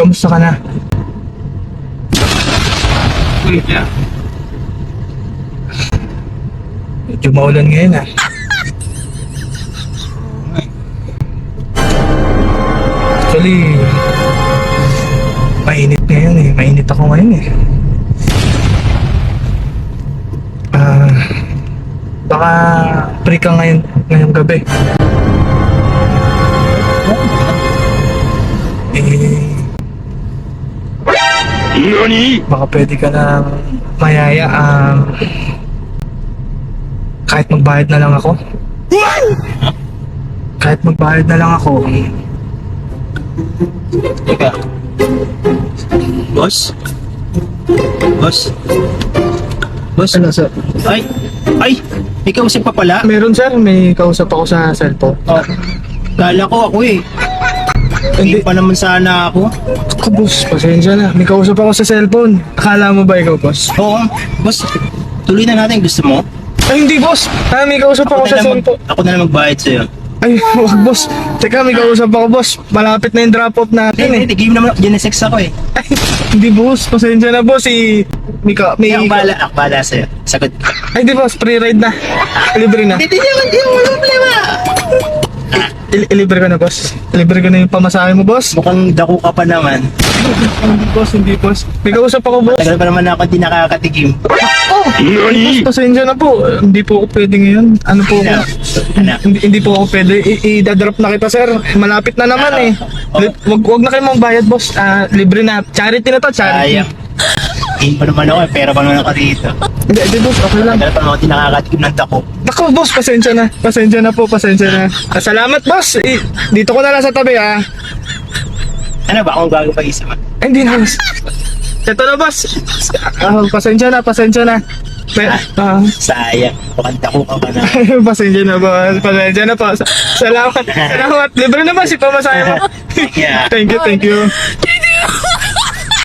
kamusta ka na? Wait lang. Medyo maulan ngayon ah. Actually, mainit ngayon eh. Mainit ako ngayon eh. Baka free ka ngayong gabi. Baka pwede ka na mayaya. Kahit magbayad na lang ako. Kahit magbayad na lang ako. Teka. Boss? Boss? Boss? Ano sir? Ay! Ay! May kausap pa pala? Meron sir, may kausap ako sa cellphone. Oh. Kala ko ako eh. Hindi pa naman sana ako. Ako boss, pasensya na. May kausap ako sa cellphone. Akala mo ba ikaw boss? Oo. Boss, tuloy na natin. Gusto mo? Ay hindi boss. May kausap ako sa cellphone. Ako na lang magbayad sa'yo. Ay, wag boss. Teka, may kausap ako boss. Malapit na yung drop off natin eh. Hindi, game naman ako. Genesex ako eh. Ay, hindi boss. Pasensya na boss. May Ako bala sa'yo. Sagot. Ay, di boss. Free ride na. Libre na. Hindi naman, hindi mo problema. Libre ko na boss. Libre ko na yung pamasahe mo boss. Mukhang dako ka pa naman. Hindi boss. May kausap ako boss. Tagal pa naman ako hindi nakakatikim. Oh, boss, pasensya na po. Hindi po ako pwede ngayon. Ano po ako? Ano? Hindi po ako pwede. I-drop na kita sir. Malapit na naman eh. Wag na kayo magbayad boss. Libre na. Charity na to, charity. Sayang. Game pa naman ako eh. Pera pa naman ako dito. Hindi boss, okay lang. Tagal pa naman ako hindi nakakatikim ng dako. Nako boss, pasensya na. Pasensya na po, pasensya na. Salamat boss. Dito ko na lang sa tabi ah. Ano ba akong bago pa isa mo? Ay, hindi na boss. Ito na boss. Pasensya na, pasensya na. Sayang. Mukhang dako ka pa na. Pasensya na boss. Pasensya na po. Salamat. Salamat. Libre na boss, ipamasahe mo. Yeah. Thank you, thank you.